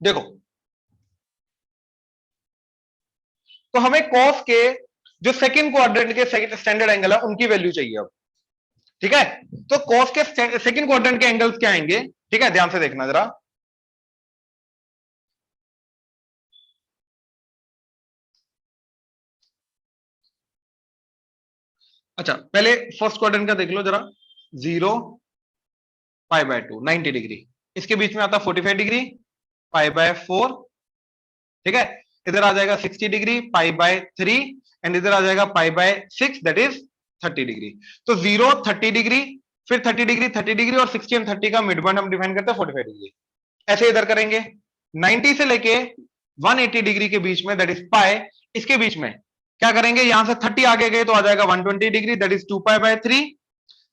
देखो, तो हमें कॉस के जो सेकंड क्वाड्रेंट के स्टैंडर्ड एंगल है उनकी वैल्यू चाहिए अब। ठीक है, तो कॉस के सेकंड क्वाड्रेंट के एंगल्स क्या आएंगे? ठीक है, ध्यान से देखना जरा। अच्छा, पहले फर्स्ट क्वाड्रेंट का देख लो जरा। 0 पाई बाय 2 90 डिग्री, इसके बीच में आता 45 डिग्री पाई बाय 4। ठीक है, इधर आ जाएगा 60 डिग्री पाई बाय 3 एंड इधर आ जाएगा pi by 6 that is 30 degree. तो 0 30 डिग्री, फिर 30 डिग्री 30 डिग्री और 60 एंड 30 का मिड पॉइंट हम डिफाइन करते हैं 45 डिग्री। ऐसे इधर करेंगे 90 से लेके 180 डिग्री के बीच में दैट इज पाई, इसके बीच में क्या करेंगे, यहां से 30 आगे गए तो आ जाएगा 120 degree that is 2 pi by 3।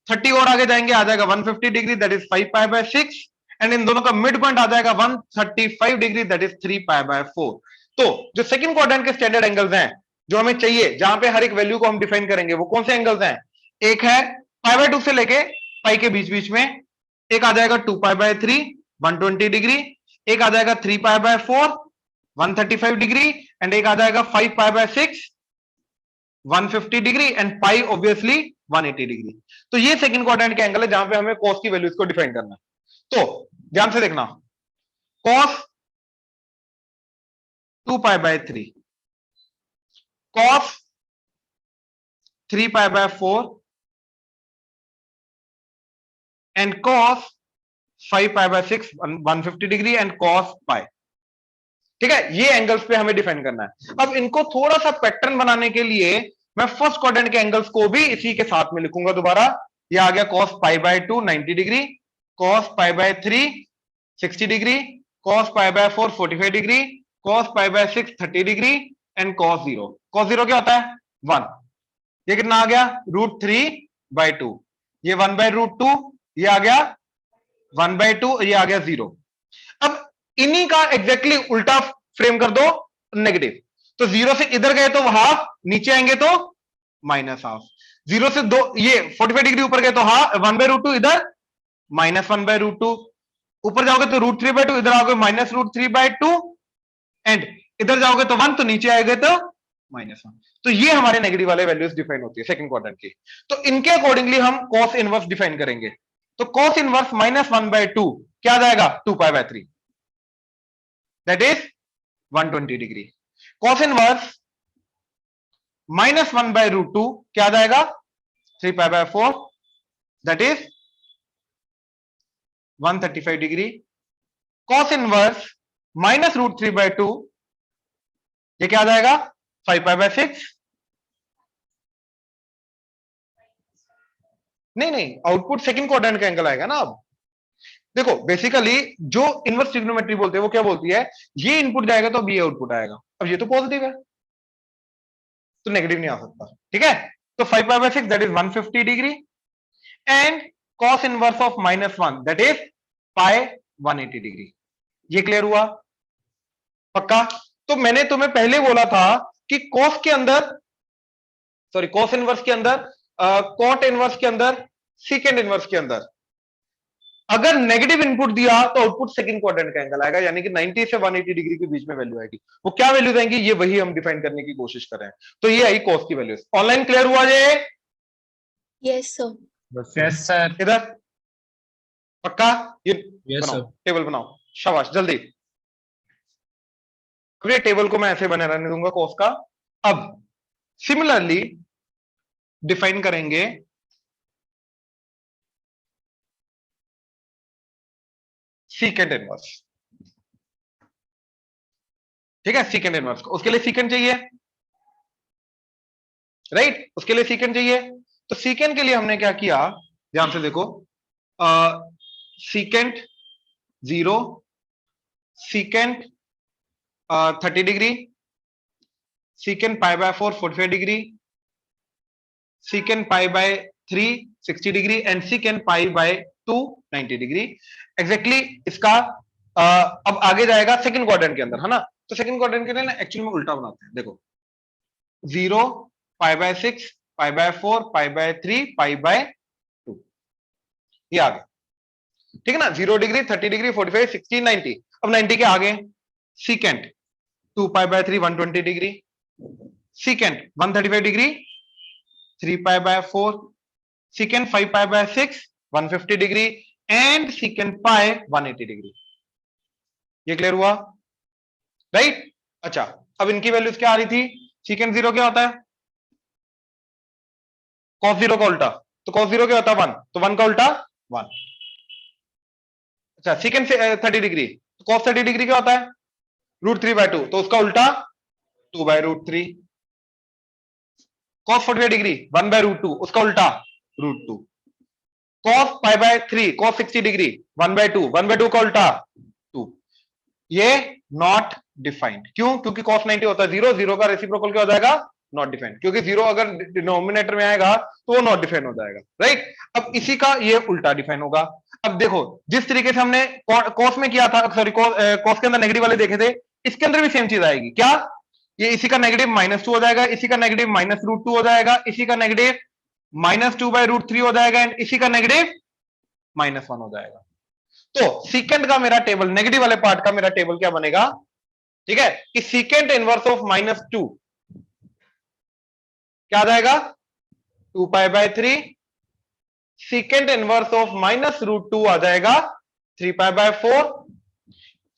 30 और आगे जाएंगे आ जाएगा 150 degree that is 5 pi by 6 and in दोनों का मिड पॉइंट आ जाएगा 135 degree that is 3 pi by 4। तो जो सेकंड क्वाड्रेंट के स्टैंडर्ड एंगल्स हैं जो हमें चाहिए, जहां पे हर एक वैल्यू को हम डिफाइन करेंगे, वो कौन से एंगल्स हैं? एक है पाई बाय 2 से लेके पाई के बीच बीच में, एक आ जाएगा 2 पाई बाय 3 120 डिग्री, एक आ जाएगा 3 पाई बाय 4 135 डिग्री एंड एक आ जाएगा 5 pi by 6 150 degree and pi obviously 180 degree. तो ये सेकंड क्वाड्रेंट के एंगल है जहां पे हमें कॉस की वैल्यूज को डिफाइन करना है। तो ध्यान से देखना, cos 2 pi by 3, cos 3 pi by 4 and cos 5 pi by 6 150 degree and cos pi. ठीक है, ये एंगल्स पे हमें डिफाइन करना है। अब इनको थोड़ा सा पैटर्न बनाने के लिए मैं फर्स्ट क्वाड्रेंट के एंगल्स को भी इसी के साथ में लिखूंगा दोबारा। ये आ गया cos pi by 2 90 degree, cos pi by 3 60 degree, cos pi by 4 45 degree, cos pi by 6 30 degree and cos 0। cos 0 क्या होता है? 1। ये कितना आ गया? √3/2। ये 1/√2, ये आ गया 1/2, ये आ गया 0। अब इन्हीं का एग्जैक्टली उल्टा फ्रेम कर दो, नेगेटिव। तो 0 से इधर गए तो हाफ, नीचे आएंगे तो -हाफ। 0 से 2 ये 45 डिग्री ऊपर गए तो हाफ 1/√2, इधर -1/√2। ऊपर जाओगे तो √3/2, इधर आओगे -√3/2 एंड इधर जाओगे तो 1, तो नीचे आएंगे तो -1। तो ये हमारे नेगेटिव वाले वैल्यूज डिफाइन होती है सेकंड क्वाड्रेंट की। तो इनके अकॉर्डिंगली हम cos इनवर्स डिफाइन करेंगे। तो cos इनवर्स -1/2 क्या आ जाएगा? 2 pi by 3 that is 120 degree. cos inverse -1/√2 क्या आ जाएगा? 3 pi by 4 that is 135 degree. cos inverse -√3/2 ये क्या आ जाएगा? 5 पाई बाय 6। नहीं, आउटपुट सेकंड क्वाड्रेंट का एंगल आएगा ना। अब देखो, बेसिकली जो इनवर्स ट्रिग्नोमेट्री बोलते हैं वो क्या बोलती है, ये इनपुट जाएगा तो बी आउटपुट आएगा। अब ये तो पॉजिटिव है तो नेगेटिव नहीं आ सकता। ठीक है, तो 5 pi by 6 that is 150 degree and cos inverse of -1 that is pi 180 degree. ये क्लियर हुआ? पक्का? तो मैंने तुम्हें पहले बोला था कि cos के अंदर, सॉरी cos इनवर्स के अंदर, cot इनवर्स के अंदर, सेकंड इनवर्स के अंदर अगर नेगेटिव इनपुट दिया तो आउटपुट सेकंड क्वाड्रेंट का एंगल आएगा, यानी कि 90 से 180 डिग्री के बीच में वैल्यू आएगी। वो क्या वैल्यूज आएंगी ये वही हम डिफाइन करने की कोशिश कर रहे हैं। तो ये आई कॉस की वैल्यूज। ऑनलाइन क्लियर हुआ ये? Yes sir. Yes sir. इधर पक्का? ये यस बनाओ, सर। टेबल बनाओ, शाबाश जल्दी। अब ये टेबल को मैं ऐसे बना रहने दूंगा कॉस का। अब सिमिलरली डिफाइन करेंगे सीकेंड इनवर्स। ठीक है, सीकेंड इनवर्स को, उसके लिए सीकेंड चाहिए, राइट? उसके लिए सीकेंड चाहिए। तो सीकेंड के लिए हमने क्या किया, ध्यान से देखो, सीकेंड 0, सीकेंड 30 degree, सीकेंड pi by 4 45 degree, सीकेंड pi by 3 60 degree and सीकेंड pi by 2 90 degree. Exactly इसका अब आगे जाएगा सेकंड क्वाड्रेंट के अंदर, है ना? तो सेकंड क्वाड्रेंट के लिए ना एक्चुअली में उल्टा बनाते हैं। देखो 0 pi by 6 pi by 4 pi by 3 pi by 2, ये आ गया। ठीक है ना? 0 डिग्री 30 डिग्री 45 60 90। अब 90 के आगे secant 2 pi by 3 120 degree, secant 135 degree 3 pi by 4, secant 5 pi by 6 150 degree and secant pi 180 degree. ये क्लियर हुआ? राइट? अच्छा, अब इनकी वैल्यूज क्या आ रही थी? secant 0 क्या होता है? cos 0 का उल्टा, तो cos 0 क्या होता है? 1, तो 1 का उल्टा 1. अच्छा, secant 30 डिग्री, तो cos 30 डिग्री क्या होता है? √3/2, तो उसका उल्टा 2/√3. cos 45 डिग्री 1/√2, उसका उल्टा √2. cos π/3, cos 60 डिग्री 1/2, 1/2 का उल्टा 2. ये नॉट डिफाइंड. क्यों? क्योंकि cos 90 होता है 0, 0 का रेसिप्रोकल क्या हो जाएगा? Not defined. क्योंकि 0 अगर डिनोमिनेटर में आएगा तो वो नॉट डिफाइंड हो जाएगा. राइट? अब इसी का ये उल्टा डिफाइन होगा. अब देखो, जिस तरीके से हमने cos में किया था, सॉरी cos के अंदर नेगेटिव वाले देखे थे, इसके अंदर भी सेम चीज आएगी. क्या? ये इसी का नेगेटिव -2 हो जाएगा, इसी का नेगेटिव -√2 हो जाएगा, इसी का नेगेटिव -2/√3 हो जाएगा एंड इसी का नेगेटिव -1 हो जाएगा. तो सीकेंट का मेरा टेबल, नेगेटिव वाले पार्ट का मेरा टेबल क्या बनेगा? ठीक है, कि सीकेंट इनवर्स ऑफ -2 क्या आ जाएगा? 2 pi/3. सीकेंट इनवर्स ऑफ -√2 आ जाएगा 3 pi/4.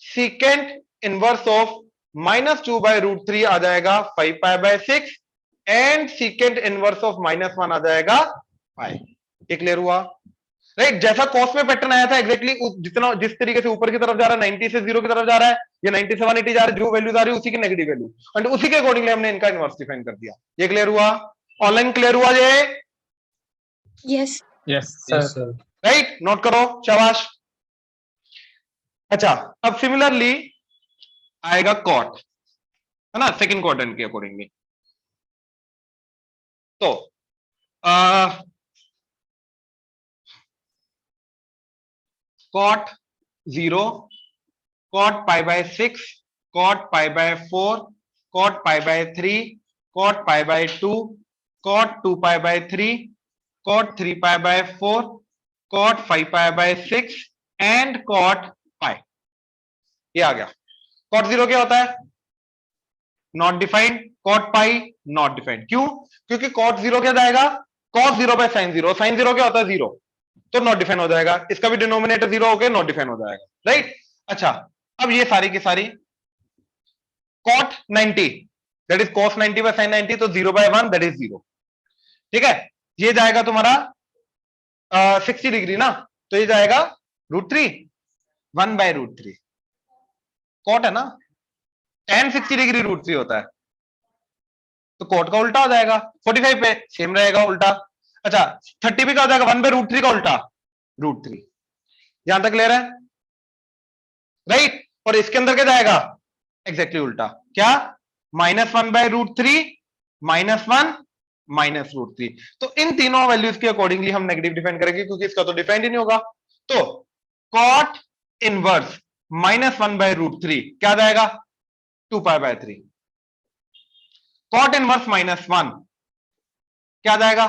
सीकेंट इनवर्स ऑफ -2/√3 आ जाएगा 5 pi/6 and secant inverse of -1 आ जाएगा 5. ये क्लियर हुआ? राइट? जैसा कॉस में पैटर्न आया था एग्जैक्टली जितना, जिस तरीके से ऊपर की तरफ जा रहा है 90 से 0 की तरफ जा रहा है, ये 90 से 180 जा रहा है, जो वैल्यूज आ रही है उसी की नेगेटिव वैल्यू, एंड उसी के अकॉर्डिंगली हमने इनका इनवर्स डिफाइन कर दिया. ये क्लियर हुआ? ऑनलाइन क्लियर हुआ ये? Yes. Yes, sir. Right? Note करो, शाबाश. अच्छा, अब सिमिलरली आएगा कॉट, है ना, सेकंड क्वाड्रेंट के अकॉर्डिंगली. तो cot 0, cot π/6, cot π/4, cot π/3, cot π/2, cot 2 π/3, cot 3 π/4, cot 5 π/6 and cot π. ये आ गया. cot 0 क्या होता है? Not defined. cot π not defined. क्यों? क्योंकि cot 0 क्या जाएगा? cos 0/sin 0. sin 0 क्या होता है? 0, तो नॉट डिफाइन हो जाएगा. इसका भी डिनोमिनेटर 0 होकर नॉट डिफाइन हो जाएगा. राइट? अच्छा, अब ये सारी की सारी cot 90 that is cos 90/sin 90, तो 0/1 दैट इज 0. ठीक है, ये जाएगा तुम्हारा 60 डिग्री ना, तो ये जाएगा √3, 1/√3. cot है ना, tan 60 डिग्री √3 होता है, तो cot का उल्टा हो जाएगा. 45 पे सेम रहेगा उल्टा. अच्छा, 30 भी क्या हो जाएगा? 1/√3 का उल्टा √3. यहां तक क्लियर है? राइट? और इसके अंदर क्या जाएगा? एग्जैक्टली उल्टा. क्या? -1/√3, -1 -√3. तो इन तीनों वैल्यूज के अकॉर्डिंगली हम नेगेटिव डिफाइन करेंगे, क्योंकि इसका तो डिफाइंड ही नहीं होगा. तो cot इनवर्स -1/√3 क्या जाएगा? 2 pi/3. cot इनवर्स -1 क्या जाएगा?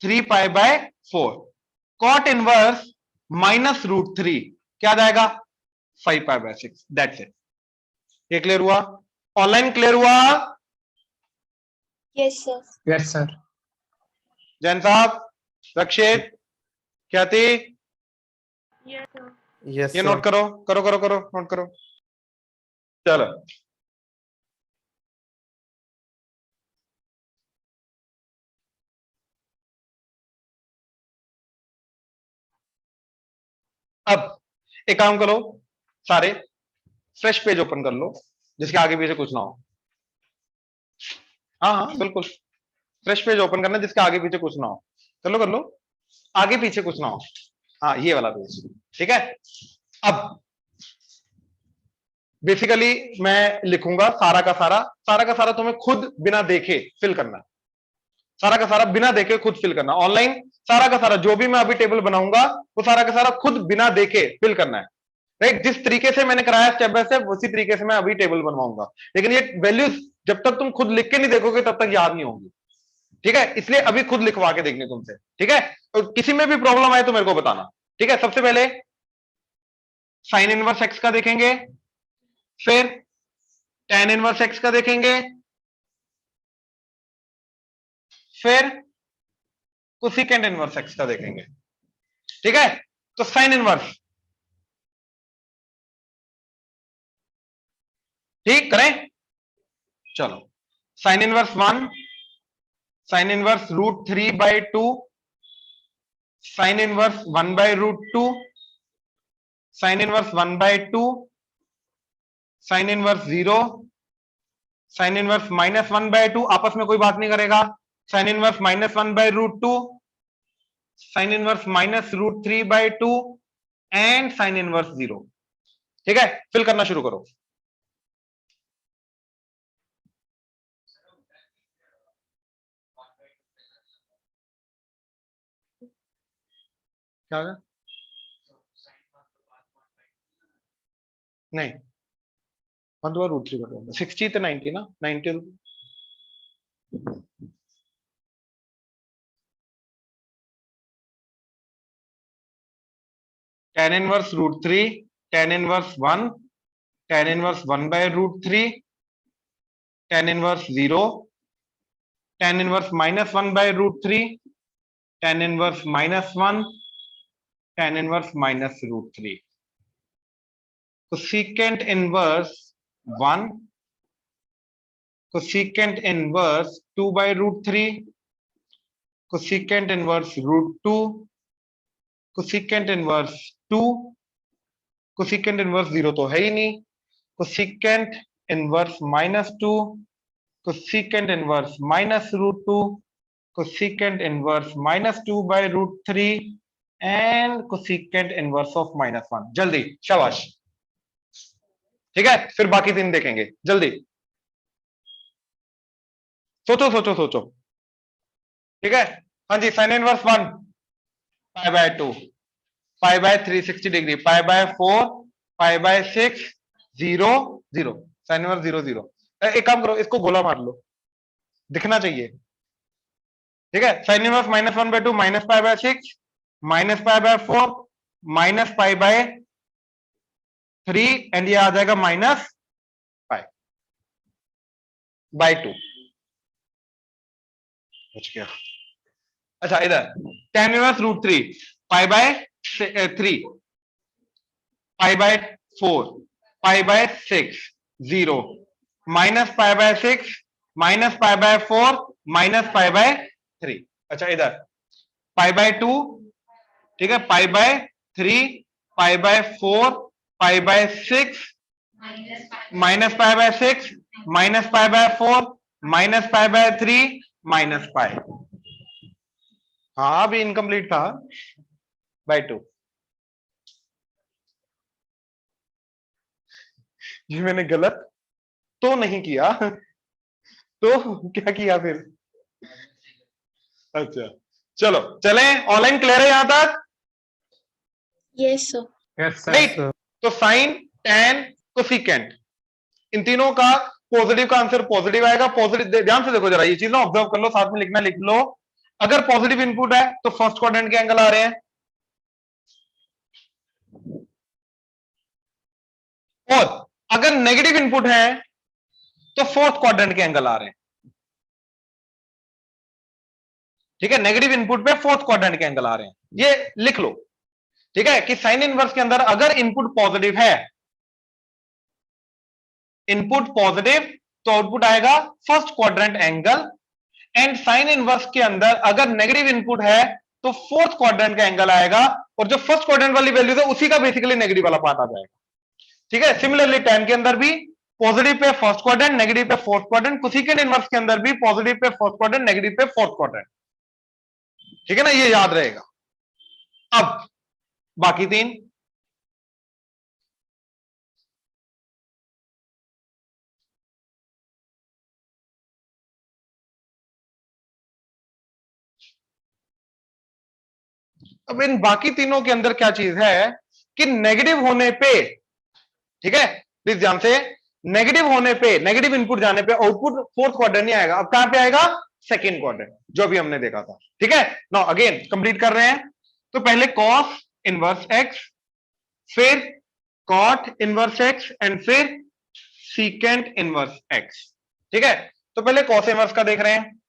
3 pi/4. cot इनवर्स -√3 क्या जाएगा? 5 pi/6. That's it. ये क्लियर हुआ? ऑनलाइन क्लियर हुआ? Yes, sir. Yes, sir. Jain साहब, रक्षित, ख्याति, Yes, sir. Yes, ये sir. नोट करो, करो करो करो, नोट करो. चलो, अब एक काम करो, सारे फ्रेश पेज ओपन कर लो जिसके आगे पीछे कुछ ना हो. हाँ हाँ बिल्कुल, फ्रेश पेज ओपन करना जिसके आगे पीछे कुछ ना हो. कर लो कर लो, आगे पीछे कुछ ना हो. हाँ, ये वाला पेज. ठीक है, अब बेसिकली मैं लिखूंगा सारा का सारा तुम्हें खुद बिना देखे फिल करना है. सारा का सारा बिना देखे खुद फिल करना. ऑनलाइन सारा का सारा जो भी मैं अभी टेबल बनाऊंगा वो सारा का सारा खुद बिना देखे फिल करना है. राइट? जिस तरीके से मैंने कराया स्टेप बाय स्टेप, उसी तरीके से मैं अभी टेबल बनवाऊंगा. लेकिन ये वैल्यूज जब तक तुम खुद लिख के नहीं देखोगे तब तक याद नहीं होगी. ठीक है, इसलिए अभी खुद लिखवा के देखने तुमसे. ठीक है, और किसी में भी प्रॉब्लम आए तो मेरे को बताना. ठीक है, सबसे पहले साइन इनवर्स एक्स का देखेंगे. फिर tan इनवर्स x का देखेंगे, फिर कोसिकेंट इनवर्स x का देखेंगे। ठीक है, तो साइन इनवर्स ठीक करें। चलो, sign inverse 1, sine inverse √3/2, sine inverse 1/√2, sine inverse 1/2, sign inverse 0, sine inverse -1/2, आपस में कोई बात नहीं करेगा, sine inverse -1/√2, sine inverse -√3/2 and sign inverse 0। ठीक है, फिल करना शुरू करो। क्या होगा? नहीं, 1/√3 60 तो 90 ना, 90 tan inverse √3, tan inverse 1, tan inverse 1/√3, tan inverse 0, tan inverse -1/√3, tan inverse -1, tan inverse -√3, cosecant inverse 1, cosecant inverse 2/√3, cosecant inverse √2, cosecant inverse 2, cosecant inverse 0 तो है ही नहीं, cosecant inverse -2, cosecant inverse -√2, cosecant inverse -2/√3 and cosecant inverse of -1। जल्दी, शाबाश। ठीक है, फिर बाकी 3 देखेंगे, जल्दी सोचो सोचो सोचो। ठीक है, हाँ जी, sine inverse 1 π/2, π/360 degree, π/4, π/6, 0 0, sine inverse 0 0। एक काम करो, इसको गोला मार लो, दिखना चाहिए। ठीक है, साइन इनवर्स -1/2 -π/6 -π/4 -π/3 एंड ये आ जाएगा -π/2। बच गया। अच्छा, इधर tan इनवर्स √3 π/3 π/4 π/6 0 -π/6 -π/4 -π/3। अच्छा, इधर π/2, ठीक है, π/3 π/4 π/6 -π/6 -π/4 -π/3 -π। हाँ, अभी इनकम्प्लीट था /2। ये मैंने गलत तो नहीं किया, तो क्या किया फिर? अच्छा, चलो चलें, ऑनलाइन क्लियर है यहां तक? Yes, sir. राइट, तो साइन, tan, कोसिकेंट, इन तीनों का पॉजिटिव का आंसर पॉजिटिव आएगा। पॉजिटिव, ध्यान से देखो जरा, ये चीज ना ऑब्जर्व कर लो, साथ में लिखना लिख लो। अगर पॉजिटिव इनपुट है तो फर्स्ट क्वाड्रेंट के एंगल आ रहे हैं, और अगर नेगेटिव इनपुट है तो फोर्थ क्वाड्रेंट के एंगल आ रहे हैं। ठीक है, नेगेटिव इनपुट पे फोर्थ क्वाड्रेंट के एंगल आ रहे हैं, ये लिख लो। ठीक है, कि साइन इनवर्स के अंदर अगर इनपुट पॉजिटिव है, इनपुट पॉजिटिव, तो आउटपुट आएगा first quadrant angle, and sine inverse के अंदर अगर नेगेटिव इनपुट है तो फोर्थ क्वाड्रेंट का एंगल आएगा, और जो फर्स्ट क्वाड्रेंट वाली वैल्यू है उसी का बेसिकली नेगेटिव वाला पार्ट आ जाएगा। ठीक है, सिमिलरली tan के अंदर भी positive pay first quadrant, negative पे फोर्थ क्वाड्रेंट, कोसिकेंट इनवर्स के अंदर भी positive pay first quadrant, negative पे फोर्थ क्वाड्रेंट। ठीक है ना, ये याद रहेगा। अब बाकी 3, अब इन बाकी तीनों के अंदर क्या चीज है कि नेगेटिव होने पे, ठीक है प्लीज ध्यान से, नेगेटिव होने पे, नेगेटिव इनपुट जाने पे आउटपुट फोर्थ क्वाड्रेंट नहीं आएगा, अब कहां पे आएगा? सेकंड क्वाड्रेंट, जो अभी हमने देखा था। ठीक है, नाउ अगेन कंप्लीट कर रहे हैं। तो पहले cos इनवर्स x, फिर cot इनवर्स x, एंड फिर सीकेंट इनवर्स एक्स। ठीक है, तो पहले कॉस इनवर्स का देख रहे हैं।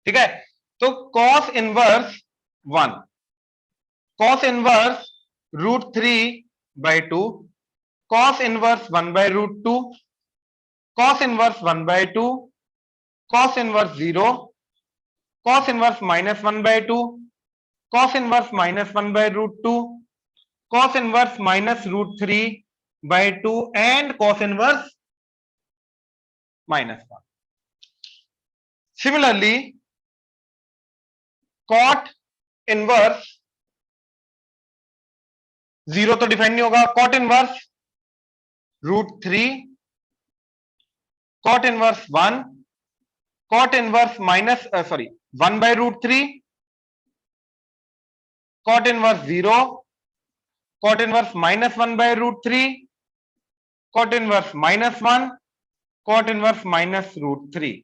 ठीक है, तो cos inverse 1, cos inverse √3/2, cos inverse 1/√2, cos inverse 1/2, cos inverse 0, cos inverse -1/2, cos inverse -1/√2, cos inverse -√3/2 and cos inverse -1। Similarly cot inverse 0 तो डिफाइन नहीं होगा, cot inverse √3, cot inverse 1, cot inverse 1/√3, cot inverse 0, cot inverse -1/√3, cot inverse -1, cot inverse -√3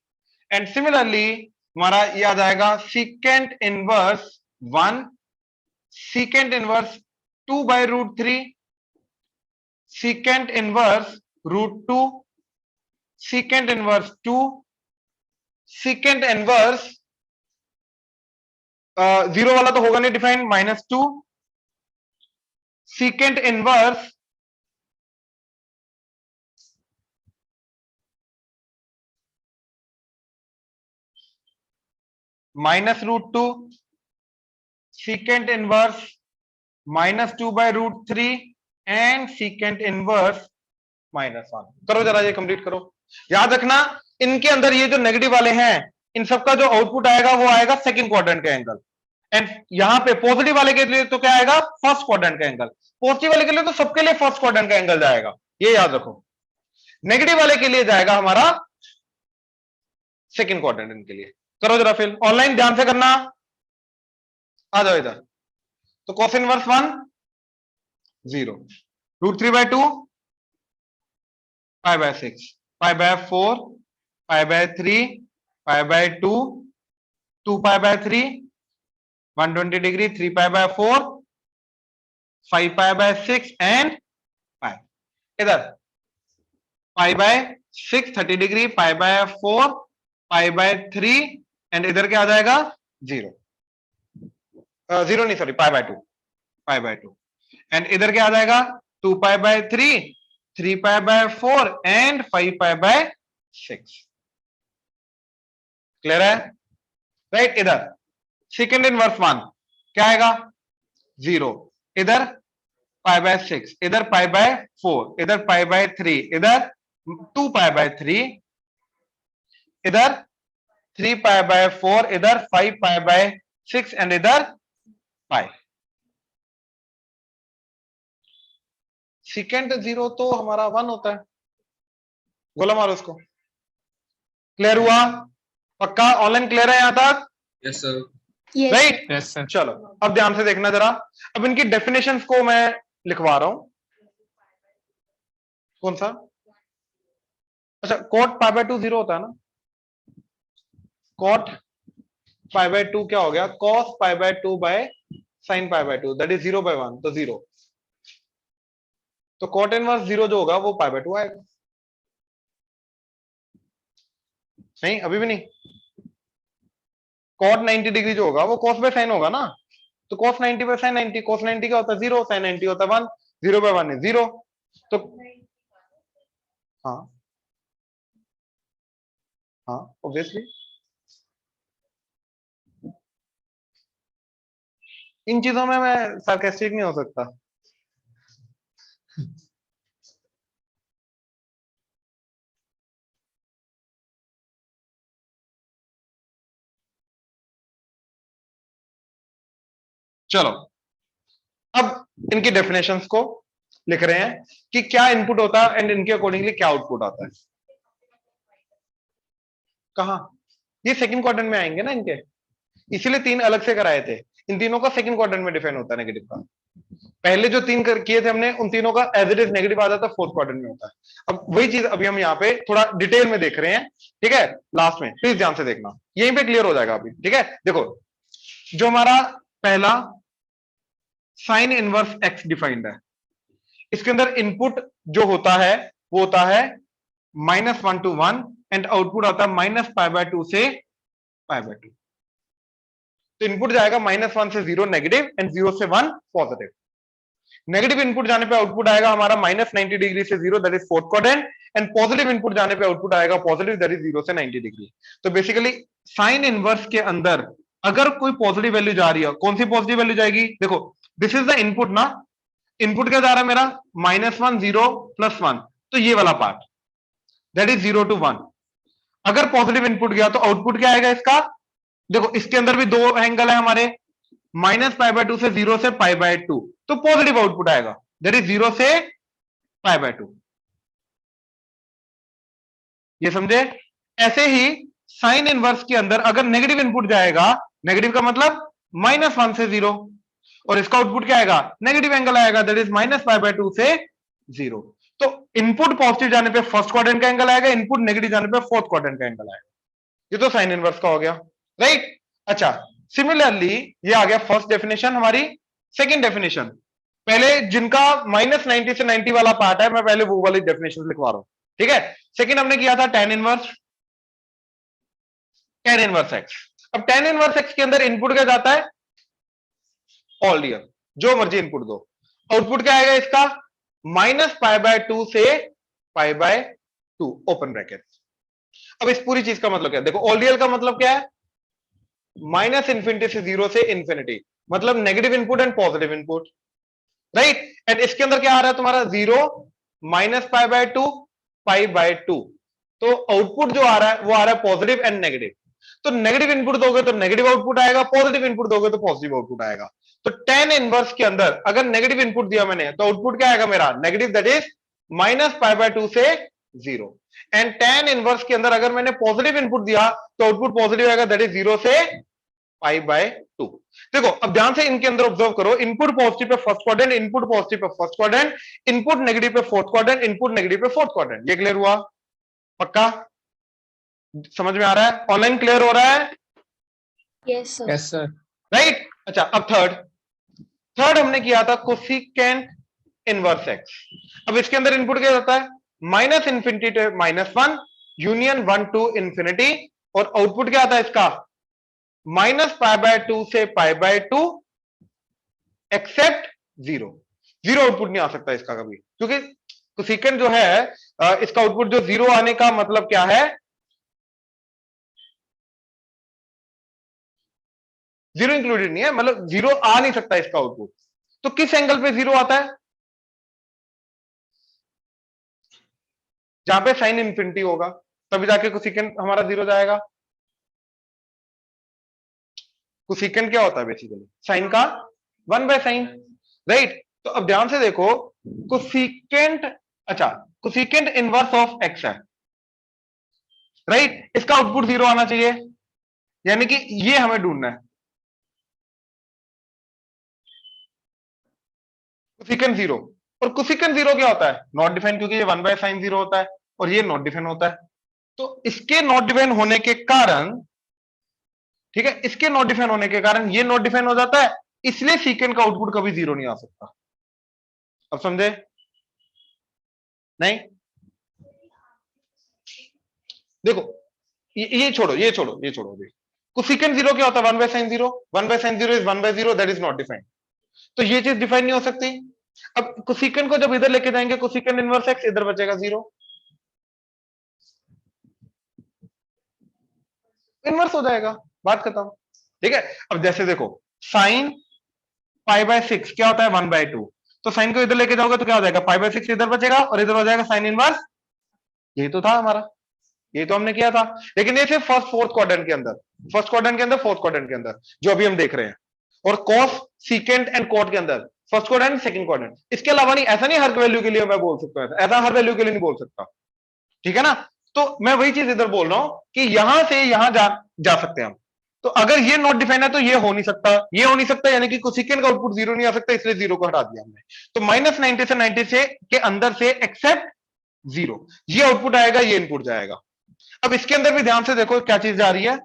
and similarly हमारा ये आ जाएगा secant inverse 1, secant inverse 2/√3, secant inverse √2, secant inverse 2, secant inverse 0 वाला तो होगा नहीं define, -2, secant inverse -√2, secant inverse -2/√3 and secant inverse -1। करो जरा ये कंप्लीट करो। याद रखना इनके अंदर ये जो नेगेटिव वाले हैं इन सबका जो आउटपुट आएगा वो आएगा सेकंड क्वाड्रेंट का एंगल, एंड यहां पे पॉजिटिव वाले के लिए तो क्या आएगा, फर्स्ट क्वाड्रेंट का एंगल। पॉजिटिव वाले के लिए तो सबके लिए फर्स्ट क्वाड्रेंट का एंगल जाएगा, ये याद रखो। नेगेटिव वाले के लिए जाएगा हमारा सेकंड क्वाड्रेंट। इनके लिए करो जरा फिर ऑनलाइन ध्यान से करना, आ जाओ इधर। तो कॉस इनवर्स 1 0, √3/2 π/6, π/4, π/3, π/2, 2π/3, 120 डिग्री, 3π/4, 5π/6 एंड π। इधर π/6 30 डिग्री, π/4, π/3 एंड इधर क्या आ जाएगा 0, 0 नहीं सॉरी π/2 एंड इधर क्या आ जाएगा 2π/3, 3π/4 एंड 5π/6। क्लियर है, राइट। इधर सेकंड इनवर्स 1 क्या आएगा 0, इधर π/6, इधर π/4, इधर π/3, इधर 2π/3, इधर 3π/4, इधर 5π/6 एंड इधर π। सेकेंड 0 तो हमारा 1 होता है, गोला मारो उसको। क्लियर हुआ, पक्का ऑनलाइन क्लियर है यहां तक? Yes sir. Yes. Right yes sir. चलो अब ध्यान से देखना जरा, अब इनकी डेफिनेशंस को मैं लिखवा रहा हूं। कौन सा, अच्छा कॉट π/2 0 होता है ना, कॉट π/2 क्या हो गया, cos π/2 by sin π/2 that is 0/1, तो 0। तो कॉट इनवर्स 0 जो होगा वो π/2 आएगा। नहीं अभी भी नहीं, cot 90 डिग्री जो होगा वो cos बाय sin होगा ना, तो cos 90 बाय sin 90, cos 90 क्या होता है 0, sin 90 होता है 1, 0/1 है 0। तो हाँ हाँ ऑब्वियसली इन चीजों में मैं सार्केस्टिक नहीं हो सकता। चलो अब इनकी डेफिनेशंस को लिख रहे हैं कि क्या इनपुट होता है एंड इनके अकॉर्डिंगली क्या आउटपुट आता है। कहा, ये सेकंड क्वाड्रेंट में आएंगे ना इनके, इसीलिए 3 अलग से कराए थे। इन तीनों का सेकंड क्वाड्रेंट में डिफाइन होता है नेगेटिव का। पहले जो 3 किए थे हमने उन तीनों का एज इट इज नेगेटिव आ जाता है, फोर्थ क्वाड्रेंट में होता है। अब वही चीज अभी हम यहाँ पे थोड़ा डिटेल में देख रहे हैं, ठीक है। लास्ट में प्लीज ध्यान से देखना, यहीं पे क्लियर हो जाएगा अभी, ठीक है। देखो जो हमारा पहला साइन इनवर्स एक्स डिफाइंड है, इसके अंदर इनपुट जो होता है वो होता है -1 to 1 एंड आउटपुट आता है -π/2 से π/2। तो इनपुट जाएगा -1 से 0 नेगेटिव एंड 0 से 1 पॉजिटिव। नेगेटिव इनपुट जाने पे आउटपुट आएगा हमारा -90 डिग्री से 0 that is fourth quadrant and positive input जाने पे आउटपुट आएगा पॉजिटिव दैट इज 0 से 90 डिग्री। तो बेसिकली साइन इनवर्स के अंदर अगर कोई पॉजिटिव वैल्यू जा रही है, कौन सी पॉजिटिव वैल्यू जाएगी? देखो दिस इज द इनपुट ना, इनपुट क्या जा रहा है मेरा -1 0 +1, तो ये वाला पार्ट दैट इज 0 to 1। अगर पॉजिटिव इनपुट गया तो आउटपुट क्या आएगा इसका? देखो इसके अंदर भी दो एंगल है हमारे, -π/2 से 0 से π/2, तो पॉजिटिव आउटपुट आएगा दैट इज 0 से π/2। ये समझे? ऐसे ही साइन इनवर्स के अंदर अगर नेगेटिव इनपुट जाएगा, नेगेटिव का मतलब -1 से 0, और इसका आउटपुट क्या आएगा? नेगेटिव एंगल आएगा दैट इज -π/2 से 0। तो इनपुट पॉजिटिव जाने पे फर्स्ट क्वाड्रेंट का एंगल आएगा, इनपुट नेगेटिव जाने पे फोर्थ क्वाड्रेंट का एंगल आएगा। ये तो साइन इनवर्स का हो गया, राइट? अच्छा, सिमिलरली ये आ गया फर्स्ट डेफिनेशन। हमारी सेकंड डेफिनेशन, पहले जिनका -90 से 90 वाला पार्ट है मैं पहले वो वाली डेफिनेशन लिखवा रहा हूं, ठीक है? सेकंड हमने किया था tan इनवर्स x। अब tan इनवर्स x के अंदर इनपुट क्या जाता है? ऑल रियल, जो मर्जी इनपुट दो। आउटपुट क्या आएगा इसका? -π/2 से π/2 ओपन ब्रैकेट। अब इस पूरी चीज का मतलब क्या है? देखो ऑल रियल का मतलब क्या है? -∞ से 0 से इंफिनिटी, मतलब negative input and positive input, right? And इसके अंदर क्या आ रहा है तुम्हारा? 0 -π/2 π/2। तो आउटपुट जो आ रहा है वो आ रहा है पॉजिटिव एंड नेगेटिव। तो नेगेटिव इनपुट दोगे तो नेगेटिव आउटपुट आएगा, पॉजिटिव इनपुट दोगे तो पॉजिटिव आउटपुट आएगा। तो tan इनवर्स के अंदर अगर नेगेटिव इनपुट दिया मैंने तो आउटपुट क्या आएगा मेरा? नेगेटिव दैट इज -π/2 से 0। एंड tan इनवर्स के अंदर अगर मैंने पॉजिटिव इनपुट दिया तो आउटपुट पॉजिटिव आएगा दैट इज 0 से π/2। देखो अब ध्यान से इनके अंदर ऑब्जर्व करो, input positive pay first quadrant, input positive pay first quadrant, input negative पे फोर्थ क्वाड्रेंट, इनपुट नेगेटिव पे फोर्थ क्वाड्रेंट। ये क्लियर हुआ? पक्का समझ में आ रहा है? ऑनलाइन क्लियर हो रहा है? Yes, sir. Yes sir. Right? अच्छा, अब थर्ड हमने किया था कोसिकेंट इनवर्स x। अब इसके अंदर इनपुट क्या जाता है? -∞ to -1 यूनियन 1 to इंफिनिटी, और आउटपुट क्या आता है इसका? -π/2 से π/2 एक्सेप्ट 0। 0 आउटपुट नहीं आ सकता इसका कभी, क्योंकि कोसिकेंट जो है इसका आउटपुट जो 0 आने का मतलब क्या है? 0 इंक्लूडेड नहीं है, मतलब 0 आ नहीं सकता इसका आउटपुट। तो किस एंगल पे 0 आता है? जहां पे साइन इंफिनिटी होगा तभी जाके कोसिकेंट हमारा 0 जाएगा। कोसिकेंट क्या होता है? बेसिकली साइन का 1/sin, राइट? तो अब ध्यान से देखो, कोसिकेंट, अच्छा कोसिकेंट इनवर्स ऑफ x है, राइट? इसका आउटपुट 0 आना चाहिए, यानी कि ये हमें ढूंढना है। कोसिकेंट 0, और कोसिकेंट 0 क्या होता है? नॉट डिफाइन, क्योंकि ये 1/sin 0 होता है और ये नॉट डिफाइन होता है। तो इसके नॉट डिफाइन होने के कारण, ठीक है, इसके नॉट डिफाइन होने के कारण ये नॉट डिफाइन हो जाता है, इसलिए सीकेंट का आउटपुट कभी 0 नहीं आ सकता। अब समझे? नहीं? देखो ये छोड़ो अभी। कोसिकेंट 0 क्या होता है? 1/sin 0। 1/sin 0 is 1/0 that is not defined. तो ये चीज डिफाइन नहीं हो सकती। अब कोसिकेंट को जब इधर लेके जाएंगे, कोसिकेंट इनवर्स x, इधर बचेगा 0, इनवर्स हो जाएगा, बात खत्म, ठीक है? अब जैसे देखो साइन π/6 क्या होता है? 1/2। तो साइन को इधर लेके जाओगे तो क्या हो जाएगा? π/6 इधर बचेगा और इधर हो जाएगा साइन इनवर्स। यही तो था हमारा, यही तो हमने किया था, लेकिन ये सिर्फ फोर्थ क्वाड्रेंट के अंदर, फोर्थ क्वाड्रेंट के अंदर जो अभी हम देख रहे हैं। और कॉस, सीकेंट एंड कॉट के अंदर फर्स्ट क्वाड्रेंट, सेकंड क्वाड्रेंट। इसके अलावा नहीं, ऐसा नहीं हर वैल्यू के लिए मैं बोल सकता हूं, ऐसा हर वैल्यू के लिए नहीं बोल सकता, ठीक है ना? तो मैं वही चीज इधर बोल रहा हूं कि यहां से यहां जा सकते हैं हम। तो अगर ये नॉट डिफाइन है तो ये हो नहीं सकता, ये हो नहीं सकता, यानी कि कोसिकेंट का आउटपुट 0 नहीं आ सकता, इसलिए 0 को हटा दिया हमने। तो -90 से 90 से के अंदर से एक्सेप्ट 0, ये आउटपुट आएगा, ये इनपुट जाएगा। अब इसके अंदर भी ध्यान से देखो क्या चीज जा रही है?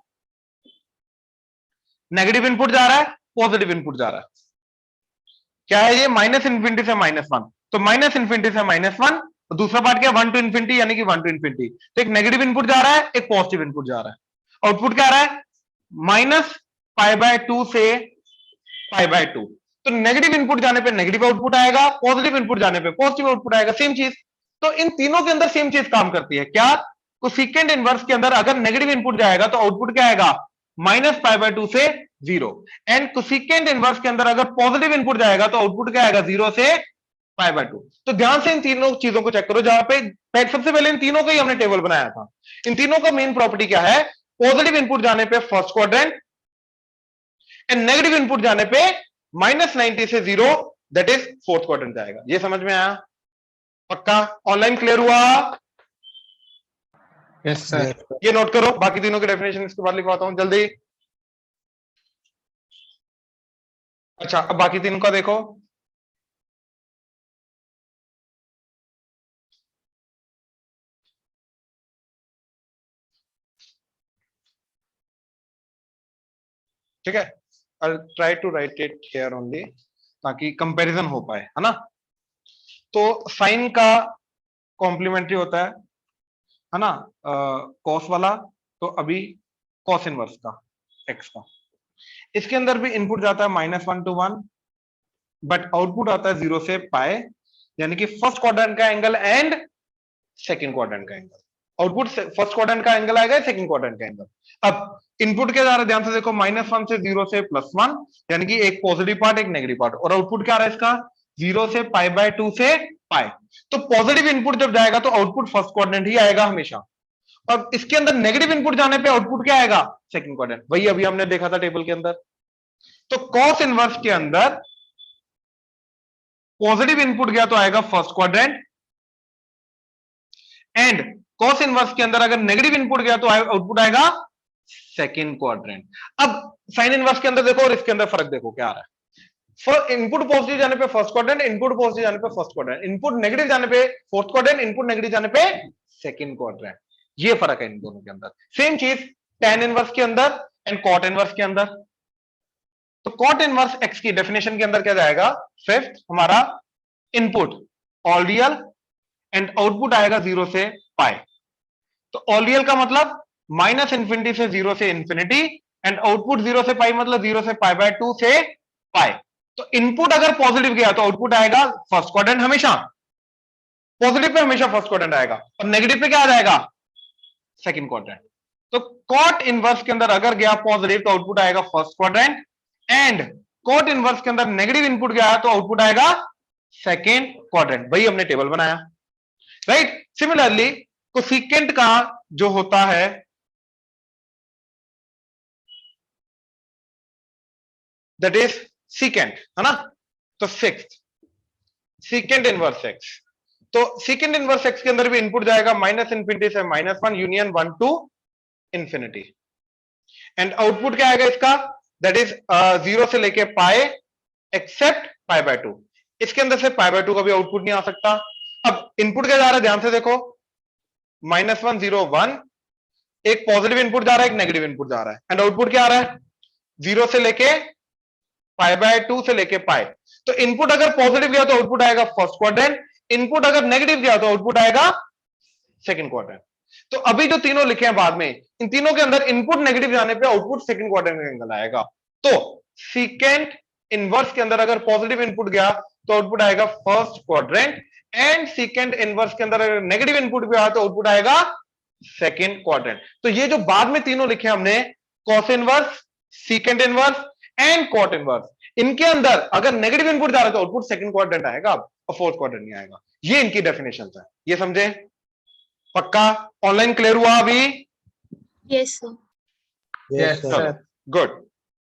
नेगेटिव इनपुट जा रहा है, पॉजिटिव इनपुट जा रहा है। क्या है ये? -∞ से -1, तो -∞ से -1 और दूसरा पार्ट क्या, 1 टू इन्फिनिटी यानी कि 1 टू इन्फिनिटी। तो एक नेगेटिव इनपुट जा रहा है, एक पॉजिटिव इनपुट जा रहा है। आउटपुट क्या आ रहा है, -π/2 से π/2। तो नेगेटिव इनपुट जाने पे नेगेटिव आउटपुट आएगा, पॉजिटिव इनपुट जाने पे पॉजिटिव आउटपुट आएगा, सेम चीज। तो इन तीनों के अंदर सेम चीज काम करती है क्या, कोसेकेंट इनवर्स के अंदर अगर नेगेटिव इनपुट जाएगा तो आउटपुट क्या आएगा, -π/2 से 0। एंड कोसेकेंट इनवर्स के अंदर अगर पॉजिटिव इनपुट जाएगा तो आउटपुट क्या आएगा, 0 से π/2। तो ध्यान से इन तीनों चीजों को चेक करो, जहां पे सबसे पहले इन तीनों का ही हमने टेबल बनाया था। इन तीनों का मेन प्रॉपर्टी क्या है, पॉजिटिव इनपुट जाने पे first quadrant and negative input जाने पे -90 से 0 दैट इज फोर्थ क्वाड्रेंट जाएगा। ये समझ में आया, पक्का ऑनलाइन क्लियर हुआ? Yes sir. ये नोट करो, बाकी तीनों की डेफिनेशन इसके बाद लिखवाता हूं जल्दी। अच्छा अब बाकी तीनों का देखो। ठीक है, I'll try to write it here only ताकि कंपैरिजन हो पाए, है ना। तो साइन का कॉम्प्लीमेंट्री होता है ना, कॉस वाला। तो अभी कॉस इनवर्स का एक्स का, इसके अंदर भी इनपुट जाता है -1 to 1, बट आउटपुट आता है 0 से पाई, यानी कि फर्स्ट क्वाड्रेंट का एंगल एंड सेकंड क्वाड्रेंट का एंगल। आउटपुट फर्स्ट क्वाड्रेंट का एंगल आएगा, सेकंड क्वाड्रेंट का एंगल। अब इनपुट क्या जा रहा है, ध्यान से देखो, -1 से 0 से +1, यानी कि एक पॉजिटिव पार्ट एक नेगेटिव पार्ट। और आउटपुट क्या आ रहा है इसका, 0 से π/2 से पाई। तो पॉजिटिव इनपुट जब जाएगा तो आउटपुट फर्स्ट क्वाड्रेंट ही आएगा हमेशा। और इसके अंदर नेगेटिव इनपुट जाने पे आउटपुट क्या आएगा, सेकंड क्वाड्रेंट। वही अभी हमने देखा था टेबल के अंदर। तो कॉस इनवर्स के अंदर पॉजिटिव इनपुट गया तो आएगा first quadrant, and cos inverse के अंदर अगर नेगेटिव इनपुट गया तो आउटपुट आएगा सेकंड क्वाड्रेंट। अब साइन इनवर्स के अंदर देखो और इसके अंदर फर्क देखो क्या आ रहा है। इनपुट पॉजिटिव जाने पे फर्स्ट क्वाड्रेंट, इनपुट पॉजिटिव जाने पे फर्स्ट क्वाड्रेंट, इनपुट नेगेटिव जाने पे फोर्थ क्वाड्रेंट, इनपुट नेगेटिव जाने पे सेकंड क्वाड्रेंट। ये फर्क है इन दोनों के अंदर। सेम चीज tan इनवर्स के अंदर एंड cot इनवर्स के अंदर। तो cot इनवर्स x की डेफिनेशन के अंदर क्या जाएगा, फिफ्थ हमारा input all real and output आएगा 0 से पाई। तो ऑल रियल का मतलब -∞ से 0 से इंफिनिटी, एंड आउटपुट 0 से पाई मतलब 0 से π/2 से पाई। तो इनपुट अगर पॉजिटिव गया तो आउटपुट आएगा फर्स्ट क्वाड्रेंट, हमेशा पॉजिटिव पे हमेशा फर्स्ट क्वाड्रेंट आएगा, और नेगेटिव पे क्या आ जाएगा, सेकंड क्वाड्रेंट। तो cot इनवर्स के अंदर अगर गया पॉजिटिव तो आउटपुट आएगा first quadrant, and cot inverse के अंदर नेगेटिव इनपुट गया तो आउटपुट आएगा सेकंड क्वाड्रेंट। वही हमने टेबल बनाया, राइट। सिमिलरली कोसेकेंट का जो होता है दैट इज सीकेंट, है ना। तो सिक्स्थ सीकेंट इनवर्स एक्स। तो सीकेंट इनवर्स एक्स के अंदर भी इनपुट जाएगा -∞ से -1 union 1 to infinity, and output क्या आएगा इसका, दैट इज 0 से लेके पाई एक्सेप्ट π/2। इसके अंदर से π/2 का भी आउटपुट नहीं आ सकता। अब इनपुट क्या जा रहा है, ध्यान से देखो, -1 0 1, एक पॉजिटिव इनपुट जा रहा है, एक नेगेटिव इनपुट जा रहा है, एंड आउटपुट क्या आ रहा है, 0 से लेके π/2 से लेके पाई। तो इनपुट अगर पॉजिटिव गया तो आउटपुट आएगा फर्स्ट क्वाड्रेंट, इनपुट अगर नेगेटिव गया तो आउटपुट आएगा सेकंड क्वाड्रेंट। तो अभी जो तीनों लिखे हैं बाद में, इन तीनों के अंदर इनपुट नेगेटिव जाने पे आउटपुट सेकंड क्वाड्रेंट का एंगल आएगा। तो सीकेंट इनवर्स के अंदर अगर पॉजिटिव इनपुट गया तो आउटपुट आएगा first quadrant, and secant inverse के अंदर अगर नेगेटिव इनपुट भी आया तो आउटपुट आएगा सेकंड क्वाड्रेंट। तो ये जो बाद में तीनों लिखे हमने, cos inverse, secant inverse and cot inverse, इनके अंदर अगर नेगेटिव इनपुट जा रहा है तो आउटपुट सेकंड क्वाड्रेंट आएगा और फोर्थ क्वाड्रेंट नहीं आएगा। ये इनकी डेफिनेशन है, ये समझे, पक्का ऑनलाइन क्लियर हुआ अभी? Yes, sir. Yes sir. Good.